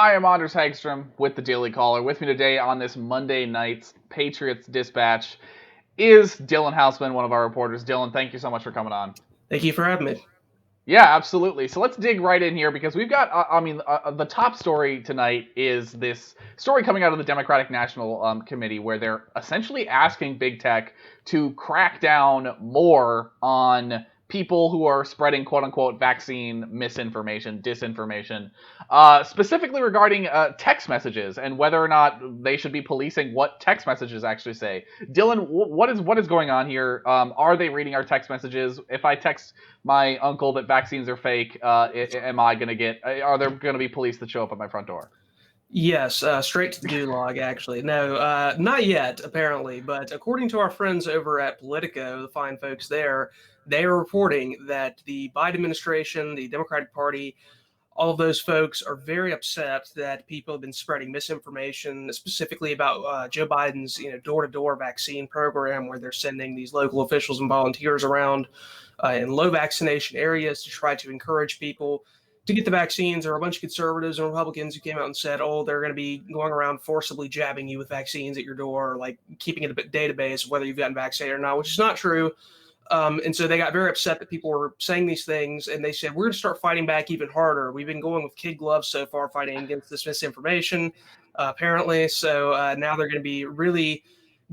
I am Anders Hagstrom with the Daily Caller. With me today on this Monday night's Patriots Dispatch is Dylan Hausman, one of our reporters. Dylan, thank you so much for coming on. Thank you for having me. Yeah, absolutely. So let's dig right in here because we've got, the top story tonight is this story coming out of the Democratic National Committee where they're essentially asking big tech to crack down more on people who are spreading quote unquote vaccine misinformation, disinformation, specifically regarding text messages and whether or not they should be policing what text messages actually say. Dylan, what is going on here? Are they reading our text messages? If I text my uncle that vaccines are fake, am I going to get, are there going to be police that show up at my front door? Yes, straight to the gulag, actually. No, not yet, apparently. But according to our friends over at Politico, the fine folks there, they are reporting that the Biden administration, the Democratic Party, all of those folks are very upset that people have been spreading misinformation, specifically about Joe Biden's, door-to-door vaccine program, where they're sending these local officials and volunteers around in low vaccination areas to try to encourage people to get the vaccines. There are a bunch of conservatives and Republicans who came out and said, oh, they're going to be going around forcibly jabbing you with vaccines at your door, like keeping a database of whether you've gotten vaccinated or not, which is not true. And so they got very upset that people were saying these things, and they said, we're going to start fighting back even harder. We've been going with kid gloves so far, fighting against this misinformation, apparently. So now they're going to be really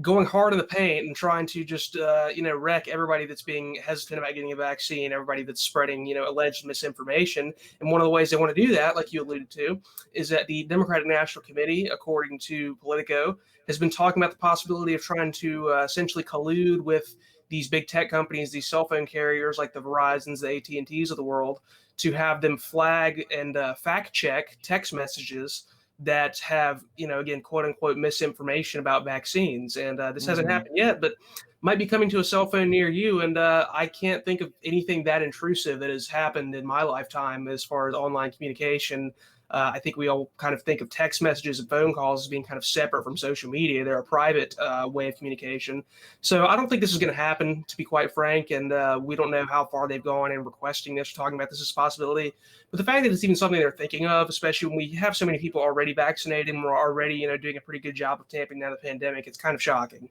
going hard in the paint and trying to just, wreck everybody that's being hesitant about getting a vaccine, everybody that's spreading, alleged misinformation. And one of the ways they want to do that, like you alluded to, is that the Democratic National Committee, according to Politico, has been talking about the possibility of trying to essentially collude with these big tech companies, these cell phone carriers like the Verizons, the AT&Ts of the world, to have them flag and fact check text messages that have, again, quote unquote, misinformation about vaccines. And this hasn't happened yet, but might be coming to a cell phone near you. And I can't think of anything that intrusive that has happened in my lifetime as far as online communication. I think we all kind of think of text messages and phone calls as being kind of separate from social media. They're a private way of communication. So I don't think this is going to happen, to be quite frank. And we don't know how far they've gone in requesting this, talking about this as a possibility. But the fact that it's even something they're thinking of, especially when we have so many people already vaccinated and we're already, doing a pretty good job of tamping down the pandemic, it's kind of shocking.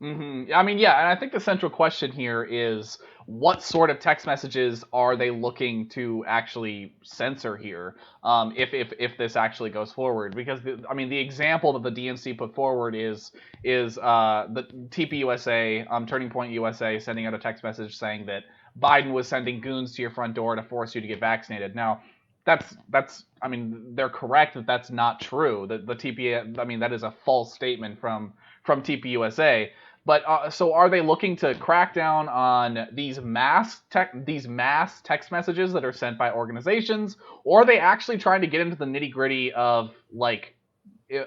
I mean, yeah, and I think the central question here is what sort of text messages are they looking to actually censor here, if this actually goes forward? Because the example that the DNC put forward is the TPUSA, Turning Point USA, sending out a text message saying that Biden was sending goons to your front door to force you to get vaccinated. Now, they're correct that that's not true. The TP, that is a false statement from TPUSA. But so are they looking to crack down on these mass text messages that are sent by organizations, or are they actually trying to get into the nitty gritty of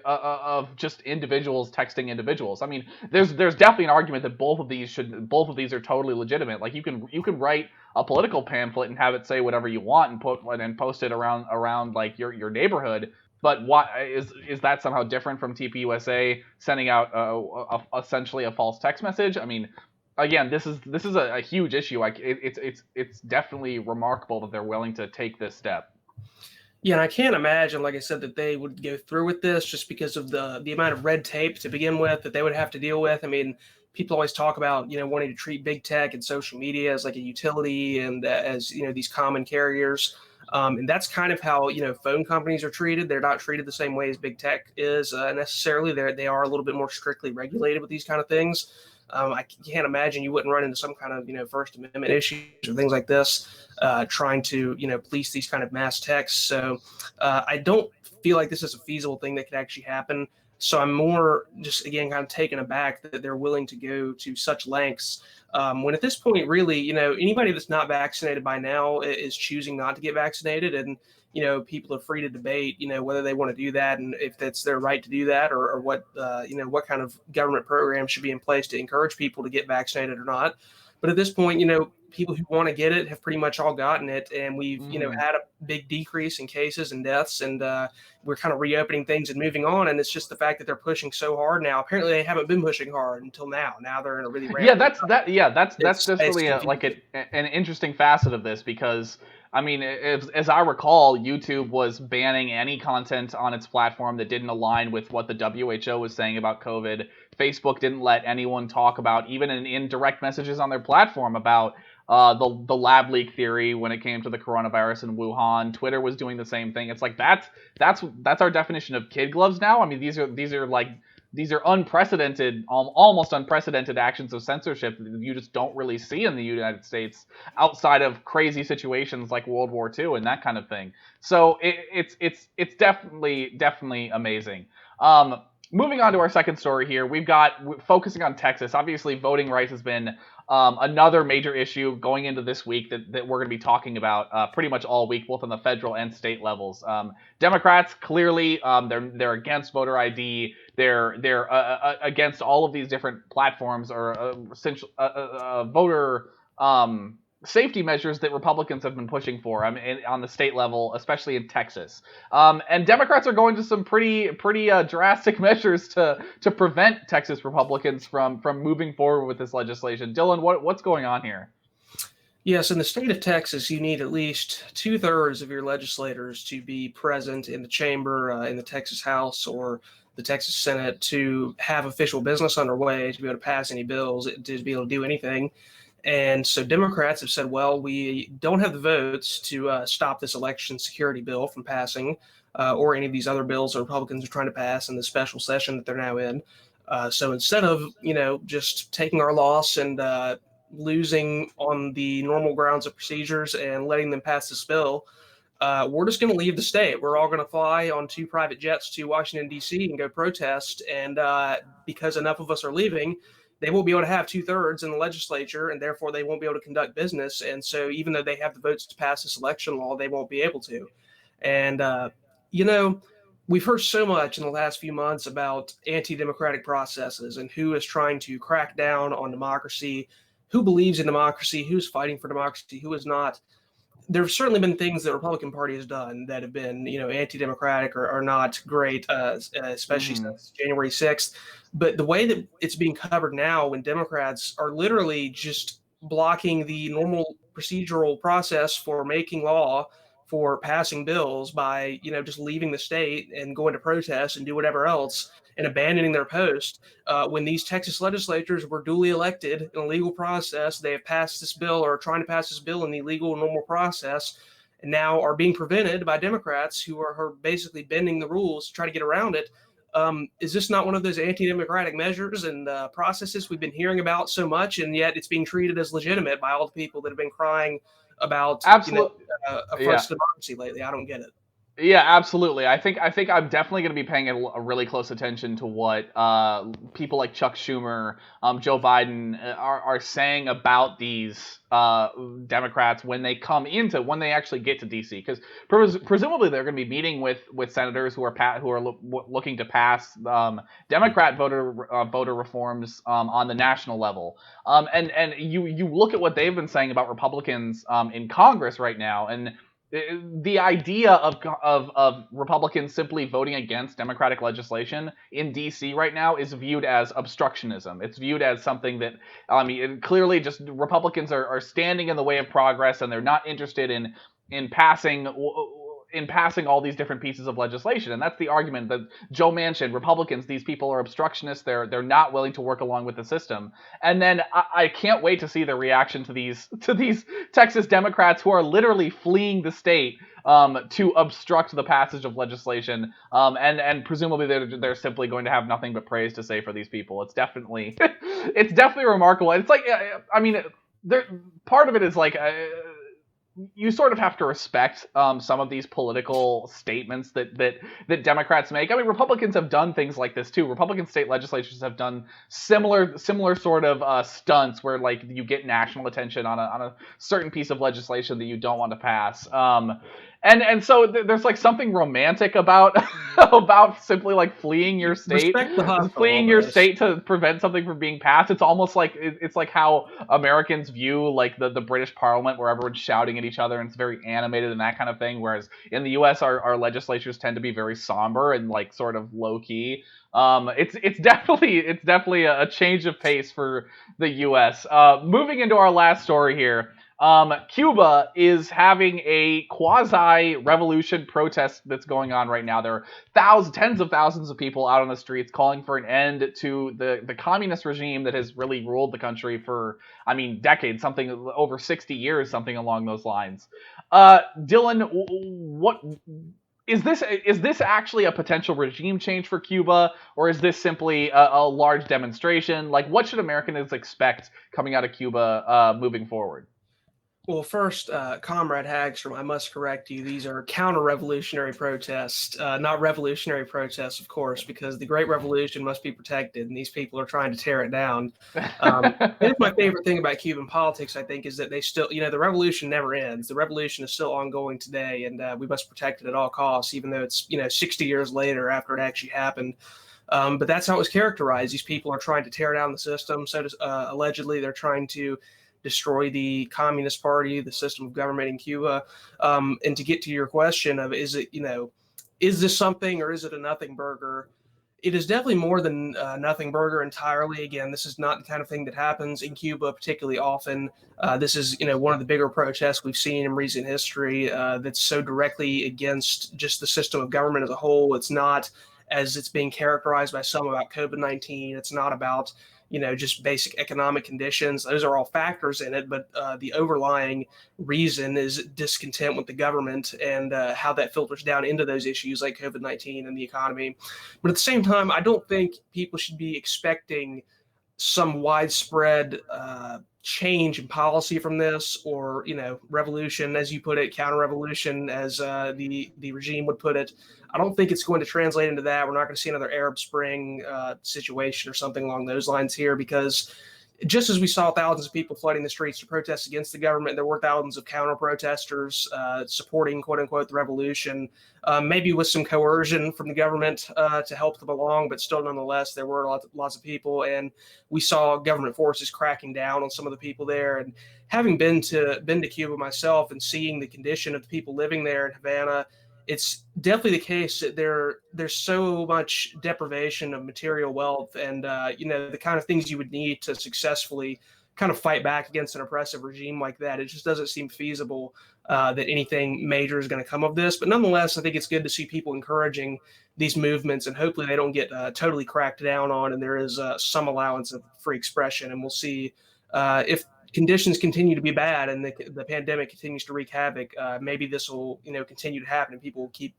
of just individuals texting individuals? I mean, there's definitely an argument that both of these are totally legitimate. Like you can write a political pamphlet and have it say whatever you want and post it around like your neighborhood. But what is that somehow different from TPUSA sending out essentially a false text message? I mean, again, this is a huge issue. Like it's definitely remarkable that they're willing to take this step. Yeah, and I can't imagine, like I said, that they would go through with this just because of the amount of red tape to begin with that they would have to deal with. I mean, people always talk about wanting to treat big tech and social media as like a utility and as these common carriers, and that's kind of how phone companies are treated. They're not treated the same way as big tech is necessarily. They are a little bit more strictly regulated with these kind of things. I can't imagine you wouldn't run into some kind of First Amendment issues or things like this, trying to police these kind of mass texts. So I don't feel like this is a feasible thing that could actually happen. So I'm more just again kind of taken aback that they're willing to go to such lengths. When at this point, really, anybody that's not vaccinated by now is choosing not to get vaccinated, and people are free to debate, whether they want to do that and if that's their right to do that, or what, what kind of government program should be in place to encourage people to get vaccinated or not. But at this point, people who want to get it have pretty much all gotten it, and we've had a big decrease in cases and deaths, and we're kind of reopening things and moving on. And it's just the fact that they're pushing so hard now. Apparently, they haven't been pushing hard until now. Now they're in a really that's definitely an interesting facet of this, because I mean, as I recall, YouTube was banning any content on its platform that didn't align with what the WHO was saying about COVID. Facebook didn't let anyone talk about, even in direct messages on their platform, about the lab leak theory when it came to the coronavirus in Wuhan. Twitter was doing the same thing. It's like that's our definition of kid gloves now. I mean, these are unprecedented, almost unprecedented actions of censorship that you just don't really see in the United States outside of crazy situations like World War II and that kind of thing. So it's definitely amazing. Moving on to our second story here, we've got focusing on Texas. Obviously, voting rights has been another major issue going into this week that we're going to be talking about pretty much all week, both on the federal and state levels. Democrats clearly they're against voter ID. They're against all of these different platforms or voter safety measures that Republicans have been pushing for on the state level, especially in Texas. And Democrats are going to some pretty drastic measures to prevent Texas Republicans from moving forward with this legislation. Dylan, what's going on here? Yes, in the state of Texas, you need at least 2/3 of your legislators to be present in the chamber, in the Texas House or the Texas Senate, to have official business underway, to be able to pass any bills, to be able to do anything. And so Democrats have said, well, we don't have the votes to stop this election security bill from passing, or any of these other bills that Republicans are trying to pass in the special session that they're now in. So instead of, just taking our loss and losing on the normal grounds of procedures and letting them pass this bill, we're just going to leave the state. We're all going to fly on 2 private jets to Washington, D.C. and go protest. And because enough of us are leaving, they won't be able to have 2/3 in the legislature, and therefore they won't be able to conduct business. And so even though they have the votes to pass this election law, they won't be able to. And, we've heard so much in the last few months about anti-democratic processes and who is trying to crack down on democracy, who believes in democracy, who's fighting for democracy, who is not. There have certainly been things that the Republican Party has done that have been, anti-democratic or not great, especially since January 6th. But the way that it's being covered now, when Democrats are literally just blocking the normal procedural process for making law, for passing bills by, just leaving the state and going to protest and do whatever else and abandoning their post. When these Texas legislators were duly elected in a legal process, they have passed this bill or are trying to pass this bill in the legal normal process, and now are being prevented by Democrats who are basically bending the rules to try to get around it. Is this not one of those anti-democratic measures and processes we've been hearing about so much, and yet it's being treated as legitimate by all the people that have been crying about Absolutely. affronts to democracy lately? I don't get it. Yeah, absolutely. I think I'm definitely going to be paying a really close attention to what people like Chuck Schumer, Joe Biden are saying about these Democrats when they actually get to DC, because presumably they're going to be meeting with senators who are looking to pass Democrat voter reforms on the national level. And you look at what they've been saying about Republicans in Congress right now, and the idea of Republicans simply voting against Democratic legislation in D.C. right now is viewed as obstructionism. It's viewed as something that, clearly just Republicans are standing in the way of progress, and they're not interested in passing all these different pieces of legislation. And that's the argument that Joe Manchin, Republicans, these people are obstructionists. They're not willing to work along with the system. And then I can't wait to see the reaction to these Texas Democrats who are literally fleeing the state to obstruct the passage of legislation. And presumably they're simply going to have nothing but praise to say for these people. It's definitely remarkable. It's like, part of it is like, you sort of have to respect some of these political statements that Democrats make. I mean, Republicans have done things like this too. Republican state legislatures have done similar sort of stunts where, like, you get national attention on a certain piece of legislation that you don't want to pass. And so there's like something romantic about about simply like Respect the hustle, fleeing your almost. state to prevent something from being passed. It's almost like it's like how Americans view like the British Parliament, where everyone's shouting at each other and it's very animated and that kind of thing. Whereas in the U.S., our legislatures tend to be very somber and like sort of low key. It's definitely a change of pace for the U.S. Moving into our last story here. Cuba is having a quasi-revolution protest that's going on right now. There are tens of thousands of people out on the streets calling for an end to the communist regime that has really ruled the country for, I mean, decades, something over 60 years, something along those lines. Dylan, what is this actually a potential regime change for Cuba, or is this simply a large demonstration? Like, what should Americans expect coming out of Cuba moving forward? Well, first, Comrade Hagstrom, I must correct you. These are counter-revolutionary protests, not revolutionary protests, of course, because the Great Revolution must be protected, and these people are trying to tear it down. Here's my favorite thing about Cuban politics, I think, is that they still, the revolution never ends. The revolution is still ongoing today, and we must protect it at all costs, even though it's, 60 years later after it actually happened. But that's how it was characterized. These people are trying to tear down the system. So allegedly, they're trying to destroy the Communist Party, the system of government in Cuba. And to get to your question of is this something or is it a nothing burger? It is definitely more than a nothing burger entirely. Again, this is not the kind of thing that happens in Cuba particularly often. This is, one of the bigger protests we've seen in recent history that's so directly against just the system of government as a whole. It's not, as it's being characterized by some, about COVID-19. It's not about just basic economic conditions. Those are all factors in it, but the overlying reason is discontent with the government and how that filters down into those issues like COVID-19 and the economy. But at the same time, I don't think people should be expecting some widespread change in policy from this, or revolution, as you put it, counter-revolution, as the regime would put it. I don't think it's going to translate into that. We're not going to see another Arab Spring situation or something along those lines here, because just as we saw thousands of people flooding the streets to protest against the government, there were thousands of counter protesters supporting, quote unquote, the revolution, maybe with some coercion from the government to help them along, but still, nonetheless, there were lots of people, and we saw government forces cracking down on some of the people there. And having been to Cuba myself and seeing the condition of the people living there in Havana, it's definitely the case that there's so much deprivation of material wealth and the kind of things you would need to successfully kind of fight back against an oppressive regime like that. It just doesn't seem feasible that anything major is going to come of this. But nonetheless, I think it's good to see people encouraging these movements, and hopefully they don't get totally cracked down on, and there is some allowance of free expression. And we'll see if conditions continue to be bad and the pandemic continues to wreak havoc, maybe this will continue to happen and people will keep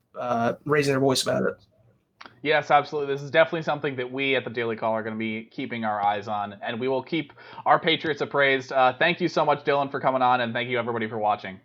raising their voice about it. Yes, absolutely. This is definitely something that we at the Daily Call are going to be keeping our eyes on, and we will keep our Patriots appraised. Thank you so much, Dylan, for coming on, and thank you everybody for watching.